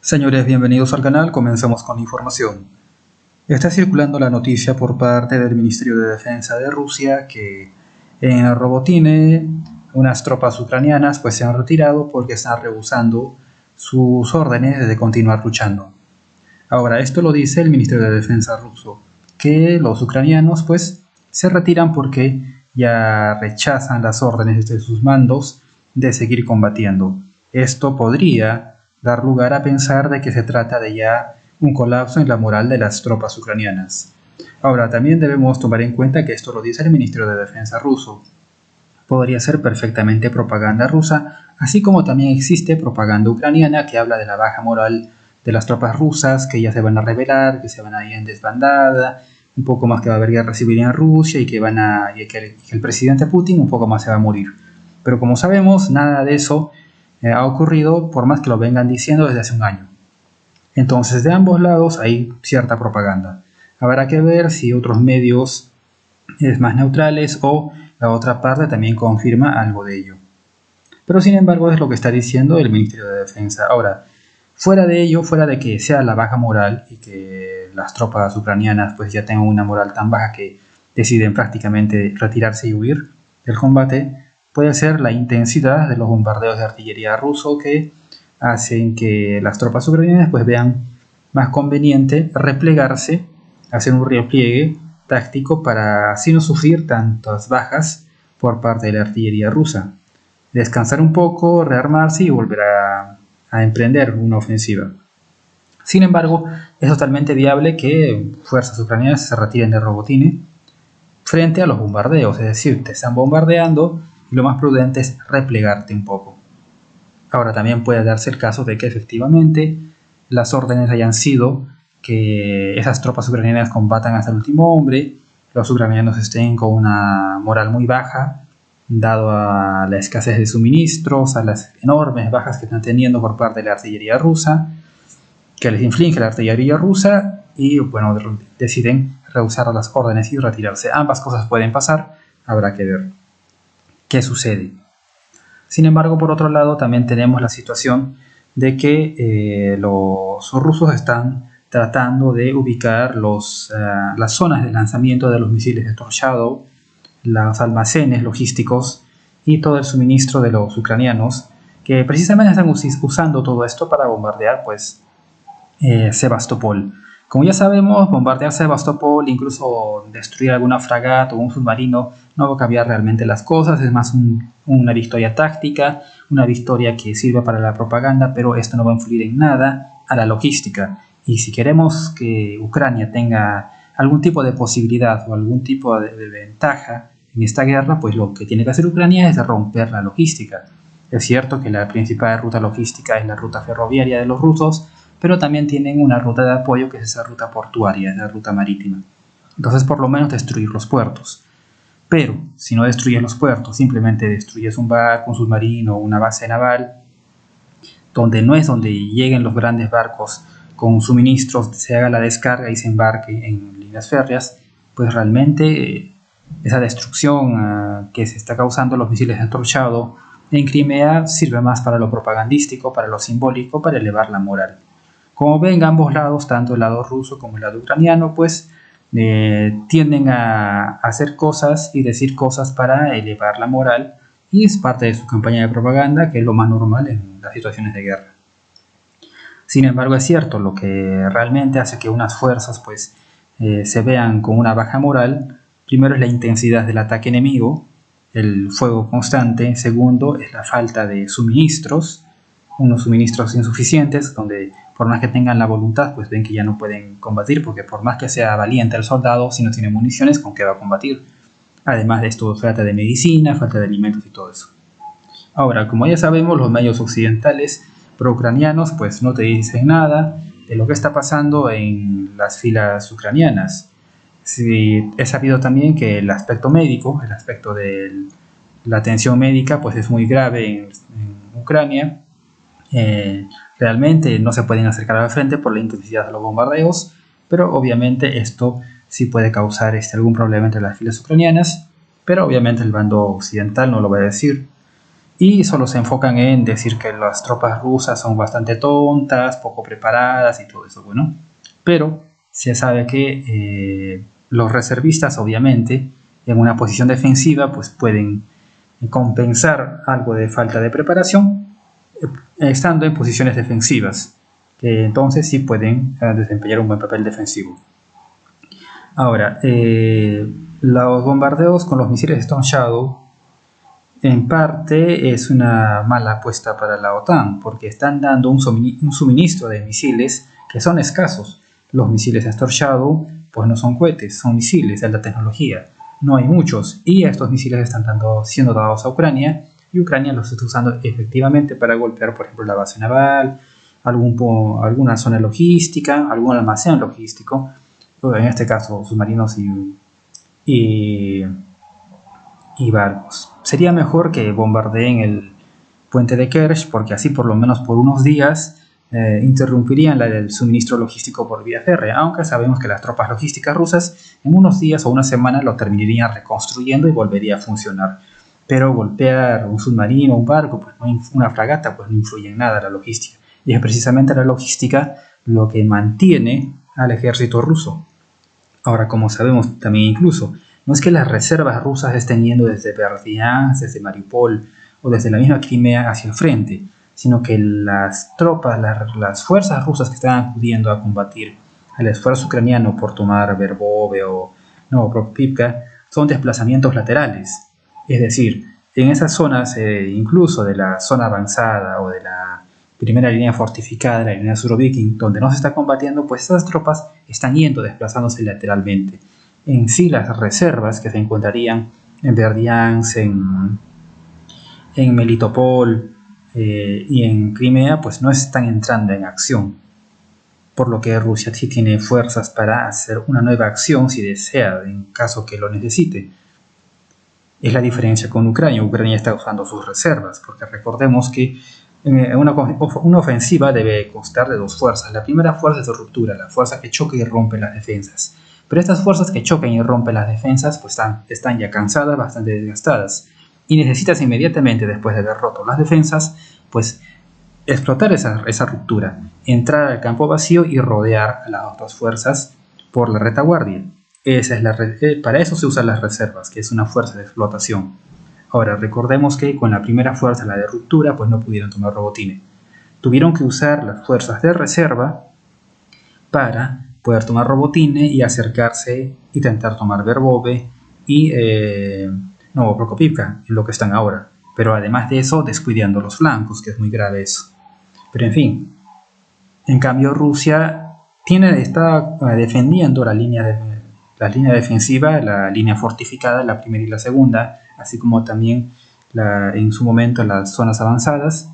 Señores, bienvenidos al canal. Comenzamos con la información. Está circulando la noticia por parte del Ministerio de Defensa de Rusia que en Robotine unas tropas ucranianas se han retirado porque están rehusando sus órdenes de continuar luchando. Ahora, esto lo dice el Ministerio de Defensa ruso, que los ucranianos se retiran porque ya rechazan las órdenes de sus mandos de seguir combatiendo. Esto podría dar lugar a pensar de que se trata de ya un colapso en la moral de las tropas ucranianas. Ahora, también debemos tomar en cuenta que esto lo dice el Ministerio de Defensa ruso. Podría ser perfectamente propaganda rusa, así como también existe propaganda ucraniana que habla de la baja moral de las tropas rusas, que ya se van a rebelar, que se van a ir en desbandada, un poco más que va a haber guerra civil en Rusia y que el presidente Putin un poco más se va a morir. Pero como sabemos, nada de eso ha ocurrido, por más que lo vengan diciendo desde hace un año. Entonces, de ambos lados hay cierta propaganda. Habrá que ver si otros medios más neutrales o la otra parte también confirma algo de ello. Pero sin embargo es lo que está diciendo el Ministerio de Defensa. Ahora, fuera de ello, fuera de que sea la baja moral y que las tropas ucranianas ya tengan una moral tan baja que deciden prácticamente retirarse y huir del combate, puede ser la intensidad de los bombardeos de artillería ruso que hacen que las tropas ucranianas vean más conveniente replegarse, hacer un repliegue táctico para así no sufrir tantas bajas por parte de la artillería rusa, descansar un poco, rearmarse y volver a emprender una ofensiva. Sin embargo, es totalmente viable que fuerzas ucranianas se retiren de Robotine frente a los bombardeos, es decir, te están bombardeando y lo más prudente es replegarte un poco. Ahora, también puede darse el caso de que efectivamente las órdenes hayan sido que esas tropas ucranianas combatan hasta el último hombre, los ucranianos estén con una moral muy baja, dado a la escasez de suministros, a las enormes bajas que están teniendo por parte de la artillería rusa, que les inflige la artillería rusa y deciden rehusar las órdenes y retirarse. Ambas cosas pueden pasar, habrá que ver qué sucede. Sin embargo, por otro lado, también tenemos la situación de que los rusos están tratando de ubicar las zonas de lanzamiento de los misiles de Storm Shadow, los almacenes logísticos y todo el suministro de los ucranianos, que precisamente están usando todo esto para bombardear Sebastopol. Como ya sabemos, bombardear Sebastopol, incluso destruir alguna fragata o un submarino, no va a cambiar realmente las cosas, es más una victoria táctica, una victoria que sirve para la propaganda, pero esto no va a influir en nada a la logística. Y si queremos que Ucrania tenga algún tipo de posibilidad o algún tipo de ventaja en esta guerra, lo que tiene que hacer Ucrania es romper la logística. Es cierto que la principal ruta logística es la ruta ferroviaria de los rusos, pero también tienen una ruta de apoyo que es esa ruta portuaria, esa ruta marítima. Entonces, por lo menos destruir los puertos. Pero, si no destruyes los puertos, simplemente destruyes un barco, un submarino, una base naval, donde no es donde lleguen los grandes barcos con suministros, se haga la descarga y se embarque en líneas férreas, realmente esa destrucción que se está causando los misiles de Storm Shadow en Crimea sirve más para lo propagandístico, para lo simbólico, para elevar la moral. Como ven, ambos lados, tanto el lado ruso como el lado ucraniano, tienden a hacer cosas y decir cosas para elevar la moral, y es parte de su campaña de propaganda, que es lo más normal en las situaciones de guerra. Sin embargo, es cierto, lo que realmente hace que unas fuerzas se vean con una baja moral, primero es la intensidad del ataque enemigo, el fuego constante. Segundo es la falta de suministros, unos suministros insuficientes, donde por más que tengan la voluntad, ven que ya no pueden combatir, porque por más que sea valiente el soldado, si no tiene municiones, ¿con qué va a combatir? Además de esto, falta de medicina, falta de alimentos y todo eso. Ahora, como ya sabemos, los medios occidentales pro-ucranianos no te dicen nada de lo que está pasando en las filas ucranianas. Sí, he sabido también que el aspecto médico, el aspecto de la atención médica, es muy grave en Ucrania. Realmente no se pueden acercar al frente por la intensidad de los bombardeos, pero obviamente esto sí puede causar algún problema entre las filas ucranianas, pero obviamente el bando occidental no lo va a decir. y solo se enfocan en decir que las tropas rusas son bastante tontas, poco preparadas y todo eso, bueno. Pero se sabe que los reservistas, obviamente, en una posición defensiva, pues pueden compensar algo de falta de preparación estando en posiciones defensivas, que entonces sí pueden desempeñar un buen papel defensivo. Ahora, los bombardeos con los misiles Storm Shadow en parte es una mala apuesta para la OTAN, porque están dando un suministro de misiles que son escasos. Los misiles Storm Shadow pues no son cohetes, son misiles de alta tecnología. No hay muchos, y estos misiles están siendo dados a Ucrania, y Ucrania los está usando efectivamente para golpear, por ejemplo, la base naval, alguna zona logística, algún almacén logístico, en este caso submarinos y barcos. Sería mejor que bombardeen el puente de Kerch, porque así por lo menos por unos días interrumpirían el suministro logístico por vía férrea, aunque sabemos que las tropas logísticas rusas en unos días o una semana lo terminarían reconstruyendo y volvería a funcionar. Pero golpear un submarino, un barco, pues una fragata, pues no influye en nada la logística. Y es precisamente la logística lo que mantiene al ejército ruso. Ahora, como sabemos también incluso, no es que las reservas rusas estén yendo desde Berdyansk, desde Mariupol o desde la misma Crimea hacia el frente, sino que las tropas, las fuerzas rusas que están acudiendo a combatir al esfuerzo ucraniano por tomar Verbove o Prokopivka son desplazamientos laterales. Es decir, en esas zonas, incluso de la zona avanzada o de la primera línea fortificada, la línea Surovikin, donde no se está combatiendo, pues esas tropas están desplazándose lateralmente. En sí, las reservas que se encontrarían en Berdyansk, en Melitopol y en Crimea, pues no están entrando en acción. Por lo que Rusia sí tiene fuerzas para hacer una nueva acción si desea, en caso que lo necesite. Es la diferencia con Ucrania. Ucrania está usando sus reservas, porque recordemos que una ofensiva debe constar de dos fuerzas. La primera fuerza es de ruptura, la fuerza que choca y rompe las defensas. Pero estas fuerzas que chocan y rompen las defensas pues están ya cansadas, bastante desgastadas. Y necesitas inmediatamente, después de haber roto las defensas, pues explotar esa ruptura, entrar al campo vacío y rodear a las otras fuerzas por la retaguardia. Para eso se usan las reservas, que es una fuerza de explotación. Ahora, recordemos que con la primera fuerza, la de ruptura, pues no pudieron tomar Robotine. Tuvieron que usar las fuerzas de reserva para poder tomar Robotine y acercarse, intentar tomar Verbove y Prokopivka, en lo que están ahora. Pero además de eso, descuidando los flancos, que es muy grave eso. Pero en fin, en cambio Rusia está defendiendo la línea defensiva, la línea fortificada, la primera y la segunda, así como también en su momento las zonas avanzadas,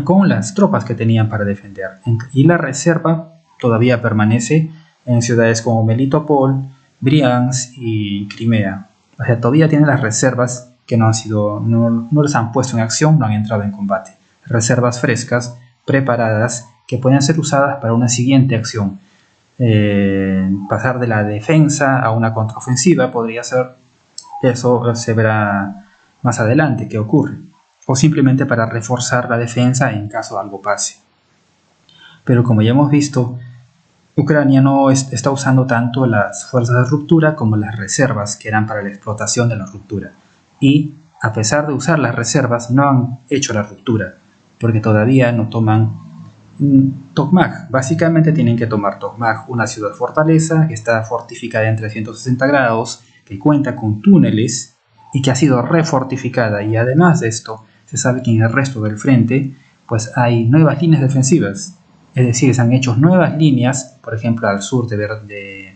con las tropas que tenían para defender. Y la reserva todavía permanece en ciudades como Melitopol, Bryansk y Crimea. O sea, todavía tienen las reservas que no les han puesto en acción, no han entrado en combate. Reservas frescas, preparadas, que pueden ser usadas para una siguiente acción. Pasar de la defensa a una contraofensiva podría ser, eso se verá más adelante qué ocurre, o simplemente para reforzar la defensa en caso algo pase. Pero como ya hemos visto, Ucrania no está usando tanto las fuerzas de ruptura como las reservas que eran para la explotación de la ruptura, y a pesar de usar las reservas no han hecho la ruptura porque todavía no toman Tokmak. Básicamente tienen que tomar Tokmak, una ciudad fortaleza que está fortificada en 360 grados, que cuenta con túneles y que ha sido refortificada, y además de esto se sabe que en el resto del frente pues hay nuevas líneas defensivas, es decir, se han hecho nuevas líneas, por ejemplo al sur de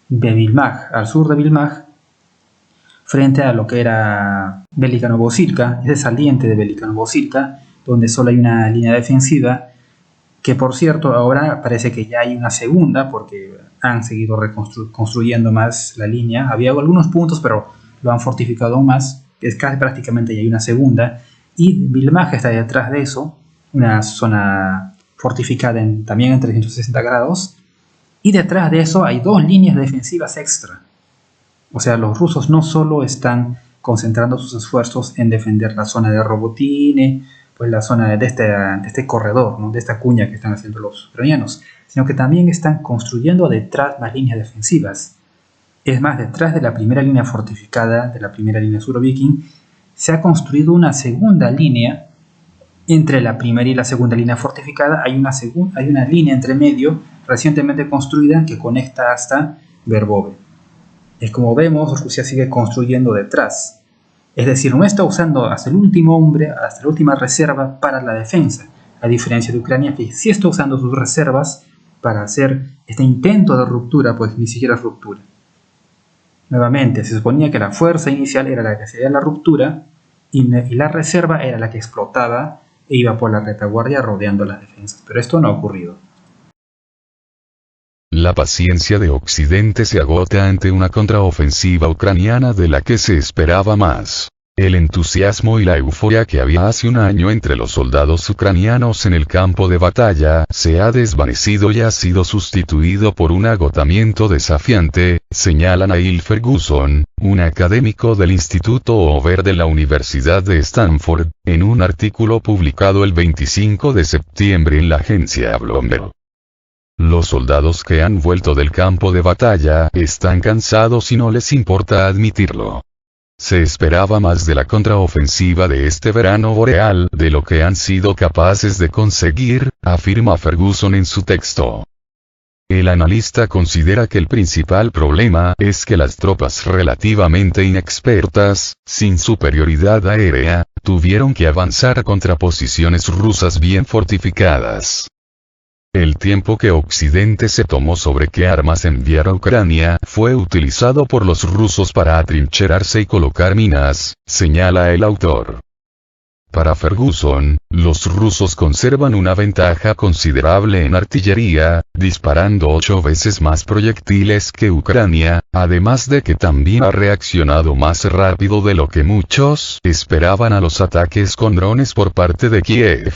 Vilmaj, frente a lo que era Velika Novosilka, ese saliente de Velika Novosilka, donde solo hay una línea defensiva, que por cierto ahora parece que ya hay una segunda, porque han seguido construyendo más la línea. Había algunos puntos, pero lo han fortificado aún más, es casi prácticamente ya hay una segunda, y Vilmaj está detrás de eso, una zona fortificada también en 360 grados, y detrás de eso hay dos líneas defensivas extra. O sea, los rusos no solo están concentrando sus esfuerzos en defender la zona de Robotine, pues la zona de este corredor, ¿no? De esta cuña que están haciendo los ucranianos, sino que también están construyendo detrás más líneas defensivas. Es más, detrás de la primera línea fortificada, de la primera línea Surovikin, se ha construido una segunda línea. Entre la primera y la segunda línea fortificada hay una línea entre medio recientemente construida que conecta hasta Verbove. Es como vemos, Rusia sigue construyendo detrás. Es decir, no está usando hasta el último hombre, hasta la última reserva para la defensa, a diferencia de Ucrania, que sí está usando sus reservas para hacer este intento de ruptura, pues ni siquiera es ruptura. Nuevamente, se suponía que la fuerza inicial era la que hacía la ruptura y la reserva era la que explotaba e iba por la retaguardia rodeando las defensas, pero esto no ha ocurrido. La paciencia de Occidente se agota ante una contraofensiva ucraniana de la que se esperaba más. El entusiasmo y la euforia que había hace un año entre los soldados ucranianos en el campo de batalla se ha desvanecido y ha sido sustituido por un agotamiento desafiante, señala Neil Ferguson, un académico del Instituto Hoover de la Universidad de Stanford, en un artículo publicado el 25 de septiembre en la agencia Bloomberg. Los soldados que han vuelto del campo de batalla están cansados y no les importa admitirlo. Se esperaba más de la contraofensiva de este verano boreal de lo que han sido capaces de conseguir, afirma Ferguson en su texto. El analista considera que el principal problema es que las tropas relativamente inexpertas, sin superioridad aérea, tuvieron que avanzar contra posiciones rusas bien fortificadas. El tiempo que Occidente se tomó sobre qué armas enviar a Ucrania fue utilizado por los rusos para atrincherarse y colocar minas, señala el autor. Para Ferguson, los rusos conservan una ventaja considerable en artillería, disparando 8 veces más proyectiles que Ucrania, además de que también ha reaccionado más rápido de lo que muchos esperaban a los ataques con drones por parte de Kiev.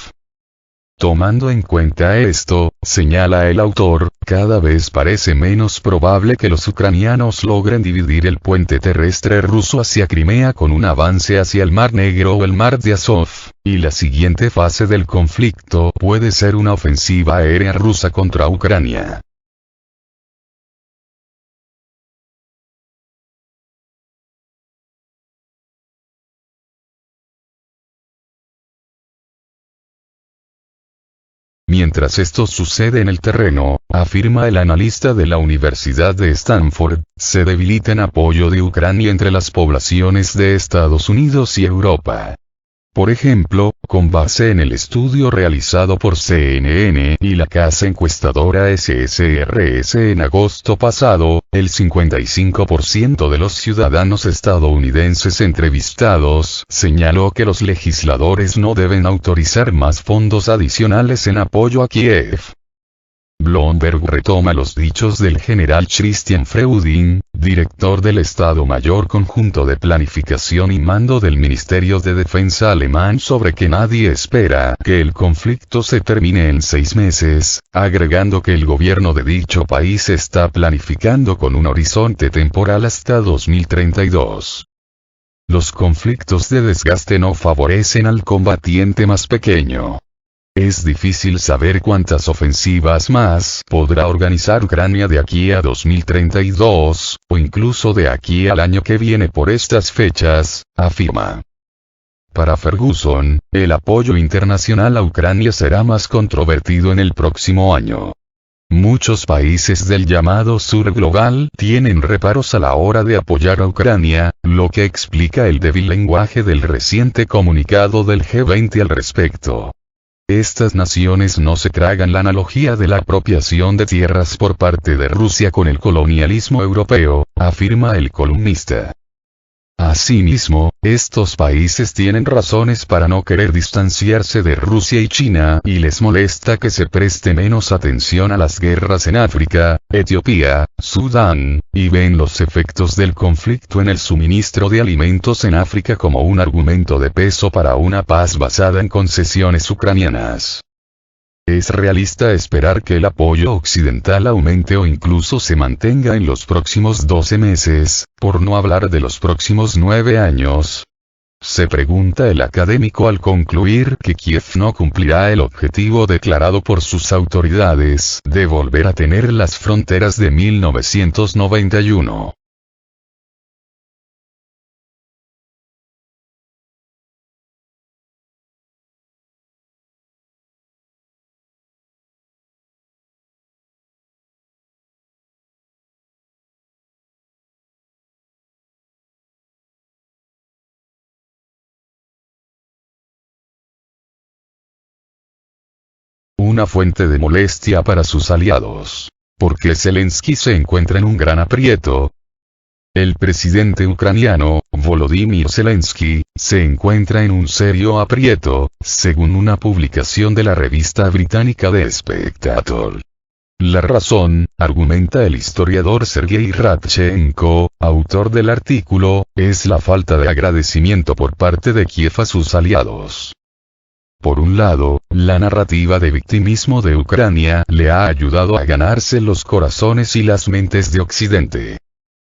Tomando en cuenta esto, señala el autor, cada vez parece menos probable que los ucranianos logren dividir el puente terrestre ruso hacia Crimea con un avance hacia el Mar Negro o el Mar de Azov, y la siguiente fase del conflicto puede ser una ofensiva aérea rusa contra Ucrania. Mientras esto sucede en el terreno, afirma el analista de la Universidad de Stanford, se debilita en apoyo de Ucrania entre las poblaciones de Estados Unidos y Europa. Por ejemplo, con base en el estudio realizado por CNN y la casa encuestadora SSRS en agosto pasado, el 55% de los ciudadanos estadounidenses entrevistados señaló que los legisladores no deben autorizar más fondos adicionales en apoyo a Kiev. Bloomberg retoma los dichos del general Christian Freuding, director del Estado Mayor Conjunto de Planificación y Mando del Ministerio de Defensa alemán sobre que nadie espera que el conflicto se termine en 6 meses, agregando que el gobierno de dicho país está planificando con un horizonte temporal hasta 2032. Los conflictos de desgaste no favorecen al combatiente más pequeño. Es difícil saber cuántas ofensivas más podrá organizar Ucrania de aquí a 2032, o incluso de aquí al año que viene por estas fechas, afirma. Para Ferguson, el apoyo internacional a Ucrania será más controvertido en el próximo año. Muchos países del llamado sur global tienen reparos a la hora de apoyar a Ucrania, lo que explica el débil lenguaje del reciente comunicado del G20 al respecto. Estas naciones no se tragan la analogía de la apropiación de tierras por parte de Rusia con el colonialismo europeo, afirma el columnista. Asimismo, estos países tienen razones para no querer distanciarse de Rusia y China y les molesta que se preste menos atención a las guerras en África, Etiopía, Sudán, y ven los efectos del conflicto en el suministro de alimentos en África como un argumento de peso para una paz basada en concesiones ucranianas. Es realista esperar que el apoyo occidental aumente o incluso se mantenga en los próximos 12 meses, por no hablar de los próximos 9 años. Se pregunta el académico al concluir que Kiev no cumplirá el objetivo declarado por sus autoridades de volver a tener las fronteras de 1991. Una fuente de molestia para sus aliados. ¿Por qué Zelensky se encuentra en un gran aprieto? El presidente ucraniano, Volodymyr Zelensky, se encuentra en un serio aprieto, según una publicación de la revista británica The Spectator. La razón, argumenta el historiador Sergei Radchenko, autor del artículo, es la falta de agradecimiento por parte de Kiev a sus aliados. Por un lado, la narrativa de victimismo de Ucrania le ha ayudado a ganarse los corazones y las mentes de Occidente.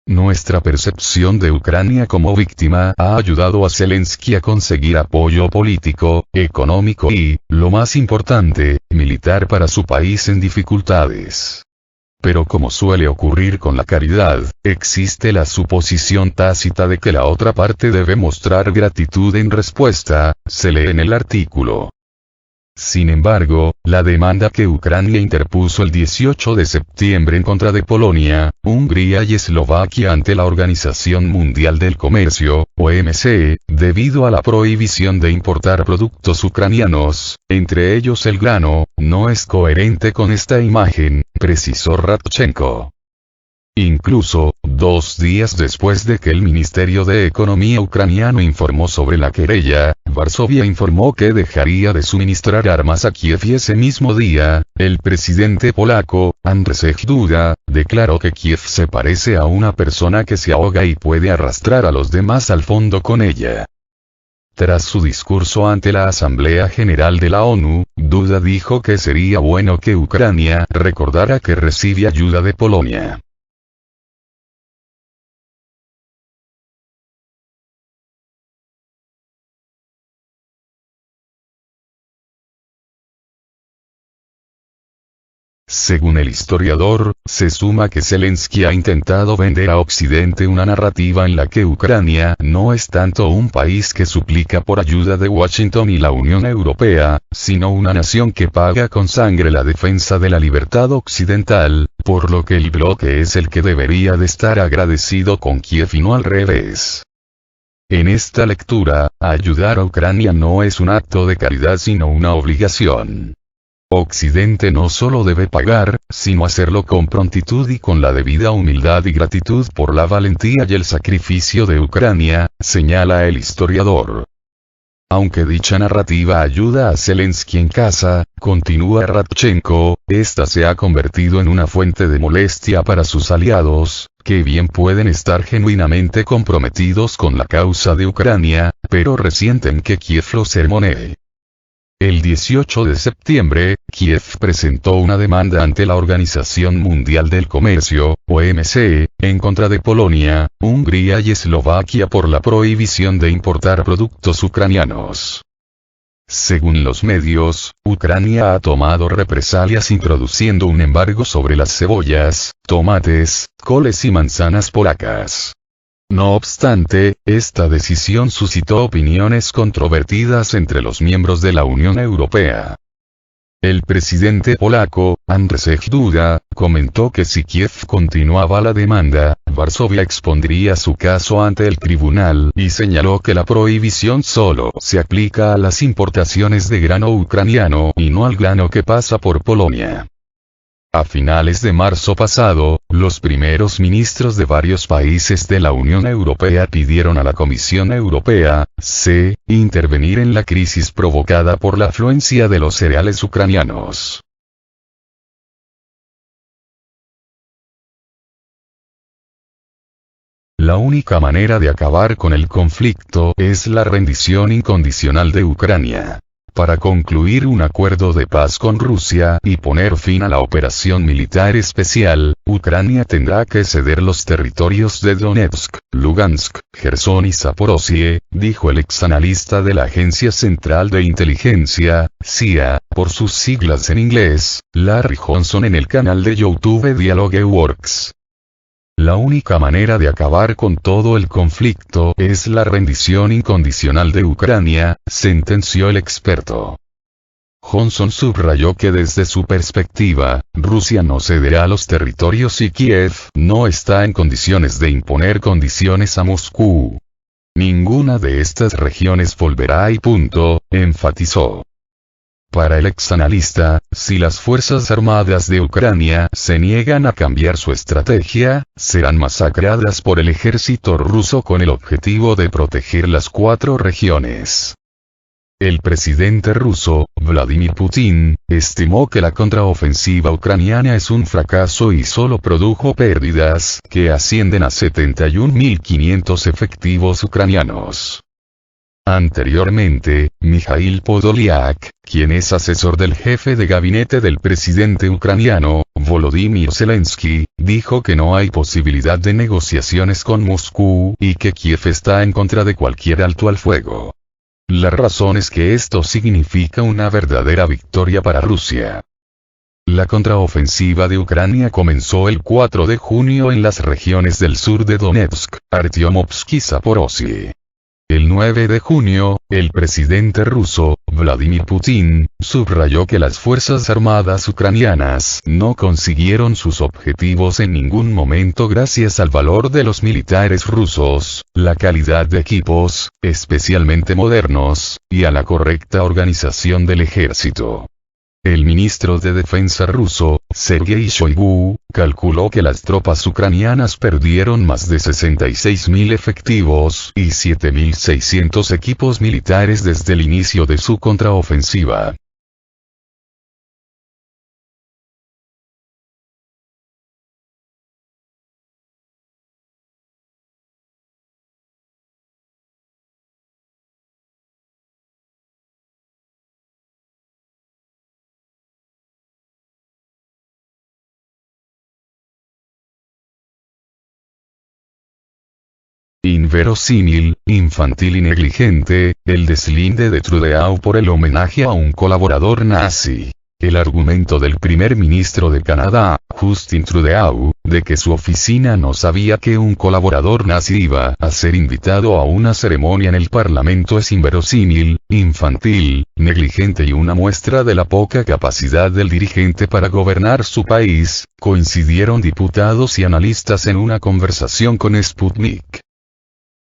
Nuestra percepción de Ucrania como víctima ha ayudado a Zelensky a conseguir apoyo político, económico y, lo más importante, militar para su país en dificultades. Pero como suele ocurrir con la caridad, existe la suposición tácita de que la otra parte debe mostrar gratitud en respuesta, se lee en el artículo. Sin embargo, la demanda que Ucrania interpuso el 18 de septiembre en contra de Polonia, Hungría y Eslovaquia ante la Organización Mundial del Comercio, OMC, debido a la prohibición de importar productos ucranianos, entre ellos el grano, no es coherente con esta imagen, precisó Radchenko. Incluso, 2 días después de que el Ministerio de Economía ucraniano informó sobre la querella, Varsovia informó que dejaría de suministrar armas a Kiev y ese mismo día, el presidente polaco, Andrzej Duda, declaró que Kiev se parece a una persona que se ahoga y puede arrastrar a los demás al fondo con ella. Tras su discurso ante la Asamblea General de la ONU, Duda dijo que sería bueno que Ucrania recordara que recibe ayuda de Polonia. Según el historiador, se suma que Zelensky ha intentado vender a Occidente una narrativa en la que Ucrania no es tanto un país que suplica por ayuda de Washington y la Unión Europea, sino una nación que paga con sangre la defensa de la libertad occidental, por lo que el bloque es el que debería de estar agradecido con Kiev y no al revés. En esta lectura, ayudar a Ucrania no es un acto de caridad sino una obligación. Occidente no solo debe pagar, sino hacerlo con prontitud y con la debida humildad y gratitud por la valentía y el sacrificio de Ucrania, señala el historiador. Aunque dicha narrativa ayuda a Zelensky en casa, continúa Radchenko, esta se ha convertido en una fuente de molestia para sus aliados, que bien pueden estar genuinamente comprometidos con la causa de Ucrania, pero resienten que Kiev los sermonee. El 18 de septiembre, Kiev presentó una demanda ante la Organización Mundial del Comercio, OMC, en contra de Polonia, Hungría y Eslovaquia por la prohibición de importar productos ucranianos. Según los medios, Ucrania ha tomado represalias introduciendo un embargo sobre las cebollas, tomates, coles y manzanas polacas. No obstante, esta decisión suscitó opiniones controvertidas entre los miembros de la Unión Europea. El presidente polaco, Andrzej Duda, comentó que si Kiev continuaba la demanda, Varsovia expondría su caso ante el tribunal y señaló que la prohibición solo se aplica a las importaciones de grano ucraniano y no al grano que pasa por Polonia. A finales de marzo pasado, los primeros ministros de varios países de la Unión Europea pidieron a la Comisión Europea, (C), intervenir en la crisis provocada por la afluencia de los cereales ucranianos. La única manera de acabar con el conflicto es la rendición incondicional de Ucrania. para concluir un acuerdo de paz con Rusia y poner fin a la operación militar especial, Ucrania tendrá que ceder los territorios de Donetsk, Lugansk, Jersón y Zaporozhye, dijo el exanalista de la Agencia Central de Inteligencia, CIA, por sus siglas en inglés, Larry Johnson en el canal de YouTube DialogueWorks. La única manera de acabar con todo el conflicto es la rendición incondicional de Ucrania, sentenció el experto. Johnson subrayó que desde su perspectiva, Rusia no cederá los territorios y Kiev no está en condiciones de imponer condiciones a Moscú. Ninguna de estas regiones volverá y punto, enfatizó. Para el exanalista, si las Fuerzas Armadas de Ucrania se niegan a cambiar su estrategia, serán masacradas por el ejército ruso con el objetivo de proteger las 4 regiones. El presidente ruso, Vladimir Putin, estimó que la contraofensiva ucraniana es un fracaso y solo produjo pérdidas que ascienden a 71.500 efectivos ucranianos. Anteriormente, Mikhail Podolyak, quien es asesor del jefe de gabinete del presidente ucraniano, Volodymyr Zelensky, dijo que no hay posibilidad de negociaciones con Moscú y que Kiev está en contra de cualquier alto al fuego. La razón es que esto significa una verdadera victoria para Rusia. La contraofensiva de Ucrania comenzó el 4 de junio en las regiones del sur de Donetsk, Artyomovsk y Zaporozhye. El 9 de junio, el presidente ruso, Vladimir Putin, subrayó que las Fuerzas Armadas ucranianas no consiguieron sus objetivos en ningún momento gracias al valor de los militares rusos, la calidad de equipos, especialmente modernos, y a la correcta organización del ejército. El ministro de Defensa ruso, Sergei Shoigu, calculó que las tropas ucranianas perdieron más de 66.000 efectivos y 7.600 equipos militares desde el inicio de su contraofensiva. Inverosímil, infantil y negligente, el deslinde de Trudeau por el homenaje a un colaborador nazi. El argumento del primer ministro de Canadá, Justin Trudeau, de que su oficina no sabía que un colaborador nazi iba a ser invitado a una ceremonia en el Parlamento es inverosímil, infantil, negligente y una muestra de la poca capacidad del dirigente para gobernar su país, coincidieron diputados y analistas en una conversación con Sputnik.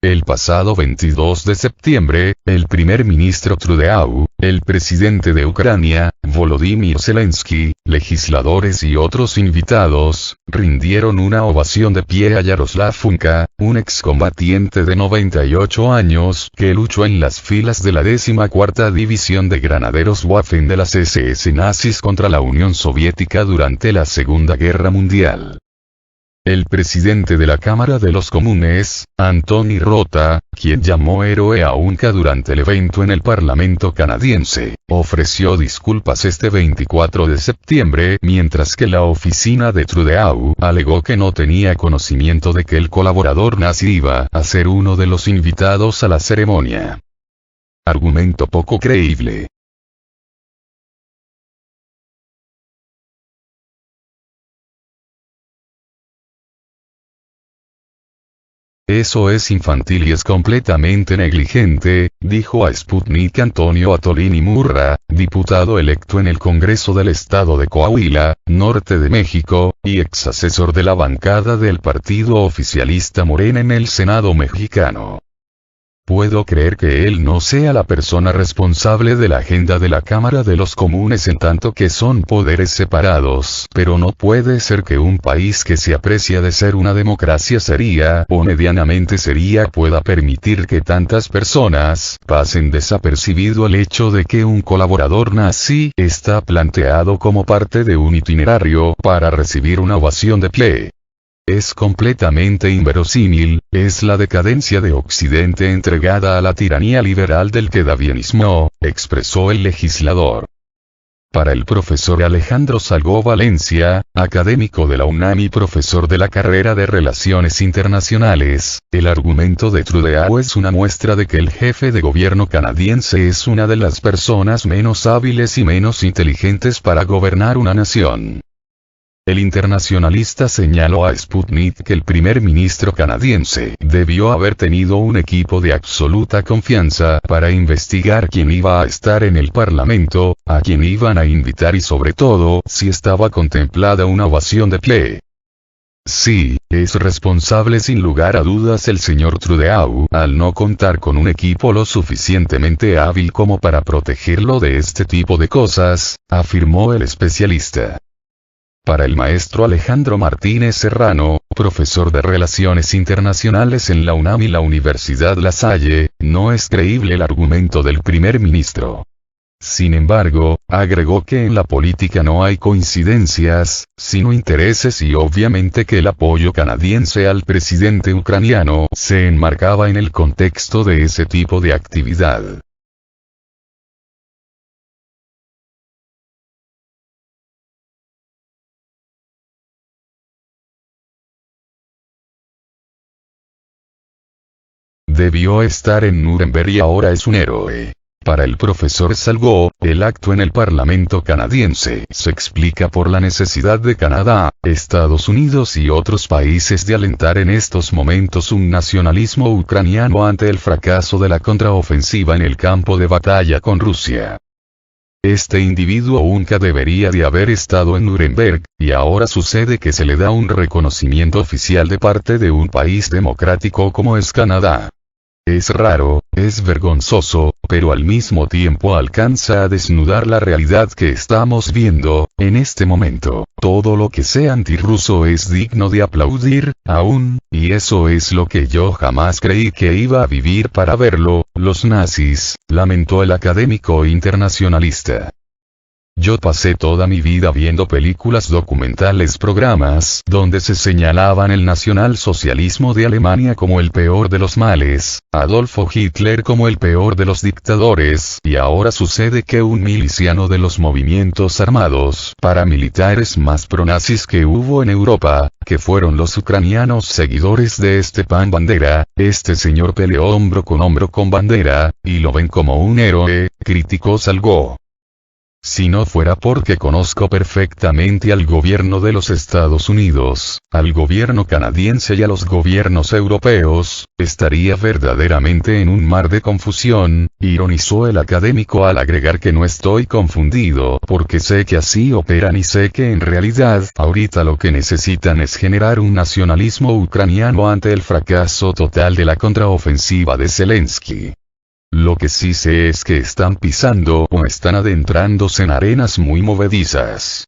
El pasado 22 de septiembre, el primer ministro Trudeau, el presidente de Ucrania, Volodymyr Zelensky, legisladores y otros invitados, rindieron una ovación de pie a Yaroslav Funka, un excombatiente de 98 años que luchó en las filas de la 14ª División de Granaderos Waffen de las SS nazis contra la Unión Soviética durante la Segunda Guerra Mundial. El presidente de la Cámara de los Comunes, Anthony Rota, quien llamó héroe a Unka durante el evento en el Parlamento canadiense, ofreció disculpas este 24 de septiembre, mientras que la oficina de Trudeau alegó que no tenía conocimiento de que el colaborador nazi iba a ser uno de los invitados a la ceremonia. Argumento poco creíble. Eso es infantil y es completamente negligente, dijo a Sputnik Antonio Atolini Murra, diputado electo en el Congreso del Estado de Coahuila, norte de México, y ex asesor de la bancada del partido oficialista Morena en el Senado mexicano. Puedo creer que él no sea la persona responsable de la agenda de la Cámara de los Comunes en tanto que son poderes separados, pero no puede ser que un país que se aprecia de ser una democracia seria o medianamente seria pueda permitir que tantas personas pasen desapercibido el hecho de que un colaborador nazi está planteado como parte de un itinerario para recibir una ovación de pie. Es completamente inverosímil, es la decadencia de Occidente entregada a la tiranía liberal del quedavienismo, expresó el legislador. Para el profesor Alejandro Salgó Valencia, académico de la UNAM y profesor de la carrera de Relaciones Internacionales, el argumento de Trudeau es una muestra de que el jefe de gobierno canadiense es una de las personas menos hábiles y menos inteligentes para gobernar una nación. El internacionalista señaló a Sputnik que el primer ministro canadiense debió haber tenido un equipo de absoluta confianza para investigar quién iba a estar en el Parlamento, a quién iban a invitar y sobre todo si estaba contemplada una ovación de pie. Sí, es responsable sin lugar a dudas el señor Trudeau al no contar con un equipo lo suficientemente hábil como para protegerlo de este tipo de cosas, afirmó el especialista. Para el maestro Alejandro Martínez Serrano, profesor de Relaciones Internacionales en la UNAM y la Universidad La Salle, no es creíble el argumento del primer ministro. Sin embargo, agregó que en la política no hay coincidencias, sino intereses y obviamente que el apoyo canadiense al presidente ucraniano se enmarcaba en el contexto de ese tipo de actividad. Debió estar en Nuremberg y ahora es un héroe. Para el profesor Salgó, el acto en el Parlamento canadiense se explica por la necesidad de Canadá, Estados Unidos y otros países de alentar en estos momentos un nacionalismo ucraniano ante el fracaso de la contraofensiva en el campo de batalla con Rusia. Este individuo nunca debería de haber estado en Nuremberg, y ahora sucede que se le da un reconocimiento oficial de parte de un país democrático como es Canadá. Es raro, es vergonzoso, pero al mismo tiempo alcanza a desnudar la realidad que estamos viendo, en este momento. Todo lo que sea antirruso es digno de aplaudir, aún, y eso es lo que yo jamás creí que iba a vivir para verlo, los nazis, lamentó el académico internacionalista. Yo pasé toda mi vida viendo películas documentales, programas donde se señalaban el nacionalsocialismo de Alemania como el peor de los males, Adolfo Hitler como el peor de los dictadores, y ahora sucede que un miliciano de los movimientos armados paramilitares más pronazis que hubo en Europa, que fueron los ucranianos seguidores de Stepan Bandera, este señor peleó hombro con Bandera, y lo ven como un héroe, criticó Salgó. Si no fuera porque conozco perfectamente al gobierno de los Estados Unidos, al gobierno canadiense y a los gobiernos europeos, estaría verdaderamente en un mar de confusión, ironizó el académico al agregar que no estoy confundido porque sé que así operan y sé que en realidad ahorita lo que necesitan es generar un nacionalismo ucraniano ante el fracaso total de la contraofensiva de Zelensky. Lo que sí sé es que están pisando o están adentrándose en arenas muy movedizas.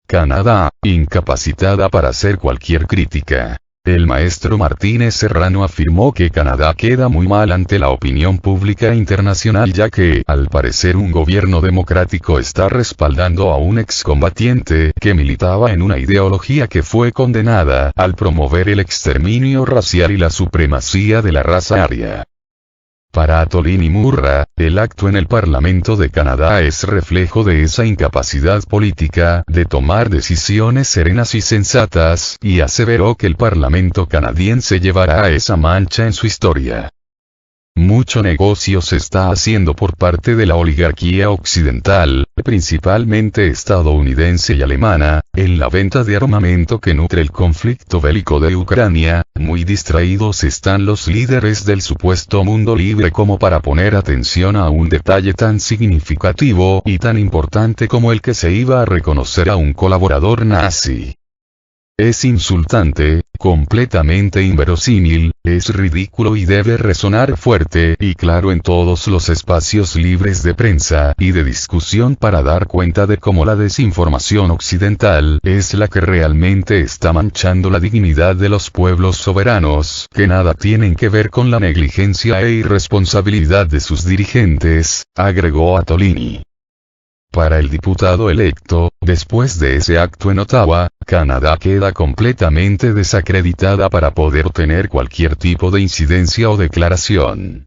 Canadá, incapacitada para hacer cualquier crítica. El maestro Martínez Serrano afirmó que Canadá queda muy mal ante la opinión pública internacional ya que, al parecer, un gobierno democrático está respaldando a un excombatiente que militaba en una ideología que fue condenada al promover el exterminio racial y la supremacía de la raza aria. Para Atolini Murra, el acto en el Parlamento de Canadá es reflejo de esa incapacidad política de tomar decisiones serenas y sensatas, y aseveró que el Parlamento canadiense llevará esa mancha en su historia. Mucho negocio se está haciendo por parte de la oligarquía occidental, principalmente estadounidense y alemana, en la venta de armamento que nutre el conflicto bélico de Ucrania. Muy distraídos están los líderes del supuesto mundo libre como para poner atención a un detalle tan significativo y tan importante como el que se iba a reconocer a un colaborador nazi. Es insultante, completamente inverosímil, es ridículo y debe resonar fuerte y claro en todos los espacios libres de prensa y de discusión para dar cuenta de cómo la desinformación occidental es la que realmente está manchando la dignidad de los pueblos soberanos, que nada tienen que ver con la negligencia e irresponsabilidad de sus dirigentes, agregó Attolini. Para el diputado electo, después de ese acto en Ottawa, Canadá queda completamente desacreditada para poder tener cualquier tipo de incidencia o declaración.